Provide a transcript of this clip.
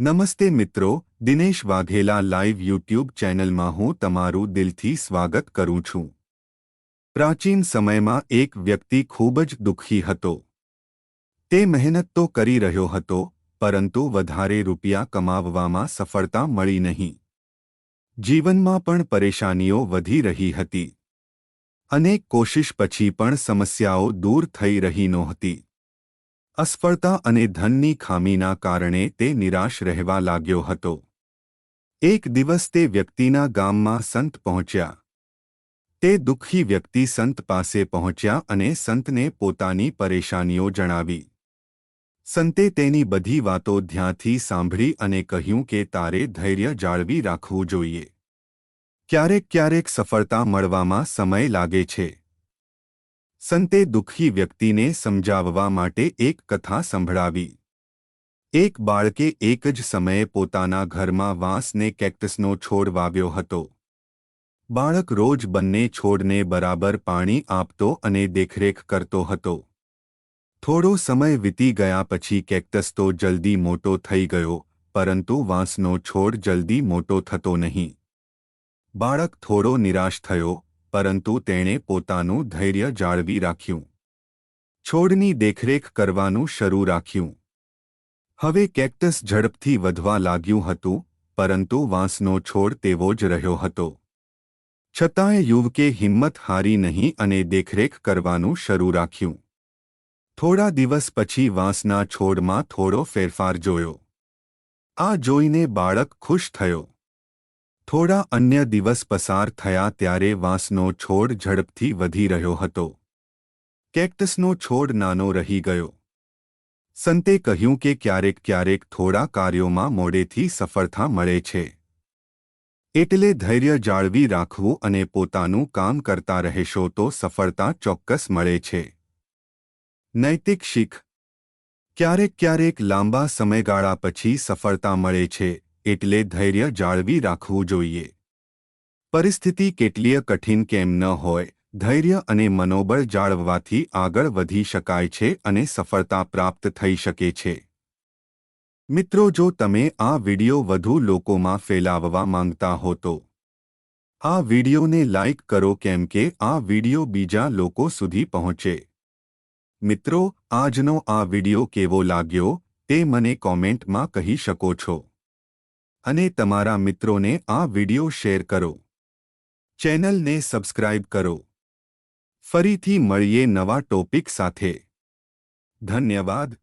નમસ્તે મિત્રો, Dinesh Vaghela live YouTube ચેનલમાં હું તમારું દિલથી સ્વાગત કરું છું। પ્રાચીન સમયમાં એક વ્યક્તિ ખૂબ જ દુઃખી હતો। તે મહેનત તો કરી રહ્યો હતો, પરંતુ વધારે રૂપિયા કમાવવામાં સફળતા મળી નહીં। જીવનમાં પણ પરેશાનીઓ વધી રહી હતી। અનેક કોશિશ પછી પણ સમસ્યાઓ દૂર થઈ રહી નહોતી। असफलता અને ધનની ખામીના કારણે તે નિરાશ રહેવા લાગ્યો હતો। એક દિવસ તે વ્યક્તિના ગામમાં સંત પહોંચ્યા। તે દુઃખી વ્યક્તિ સંત પાસે પહોંચ્યા અને સંતને પોતાની પરેશાનીઓ જણાવી। સંતે તેની બધી વાતો ધ્યાનથી સાંભળી અને કહ્યું કે તારે ધૈર્ય જાળવી રાખવું જોઈએ। ક્યારેક ક્યારેક સફળતા મળવામાં સમય લાગે છે। સંતે દુઃખી વ્યક્તિને સમજાવવા માટે એક કથા સંભળાવી। એક બાળકે એક જ સમયે પોતાના ઘરમાં વાંસ ને કેક્ટસનો છોડ વાવ્યો હતો। બાળક રોજ બંને છોડને બરાબર પાણી આપતો અને દેખરેખ કરતો હતો। થોડો સમય વીતી ગયા પછી કેક્ટસ તો જલ્દી મોટો થઈ ગયો, પરંતુ વાંસનો છોડ જલ્દી મોટો થતો નહીં। બાળક થોડો નિરાશ થયો, પરંતુ તેણે પોતાનું ધૈર્ય જાળવી રાખ્યું। છોડની દેખરેખ કરવાનું શરૂ રાખ્યું। હવે કેક્ટસ ઝડપથી વધવા લાગ્યું હતું, પરંતુ વાંસનો છોડ તેવો જ રહ્યો હતો। છતાંય યુવકે હિંમત હારી નહીં અને દેખરેખ કરવાનું શરૂ રાખ્યું। થોડા દિવસ પછી વાંસના છોડમાં થોડો ફેરફાર જોયો। આ જોઈને બાળક ખુશ થયો। થોડા અન્ય દિવસ પસાર થયા ત્યારે વાંસનો છોડ ઝડપથી વધી રહ્યો હતો। કેક્ટસનો છોડ નાનો રહી ગયો। સંતે કહ્યું કે ક્યારેક ક્યારેક થોડા કાર્યોમાં મોડેથી સફળતા મળે છે। એટલે ધૈર્ય જાળવી રાખવું અને પોતાનું કામ કરતા રહેશો તો સફળતા ચોક્કસ મળે છે। નૈતિક શીખ: ક્યારેક ક્યારેક લાંબા સમયગાળા પછી સફળતા મળે છે, એટલે ધૈર્ય જાળવી રાખવું જોઈએ। પરિસ્થિતિ કેટલીય કઠિન કેમ ન હોય, ધૈર્ય અને મનોબળ જાળવવાથી આગળ વધી શકાય છે અને સફળતા પ્રાપ્ત થઈ શકે છે। મિત્રો, જો તમે આ વિડિયો વધુ લોકોમાં ફેલાવવા માંગતા હો તો આ વિડિયોને લાઇક કરો, કેમ કે આ વિડિયો બીજા લોકો સુધી પહોંચે। મિત્રો, આજનો આ વિડિયો કેવો લાગ્યો તે મને કોમેન્ટમાં કહી શકો છો અને તમારા મિત્રોને આ વિડિયો શેર કરો। ચેનલને સબસ્ક્રાઇબ કરો। ફરીથી મળીએ નવા ટોપિક સાથે। ધન્યવાદ।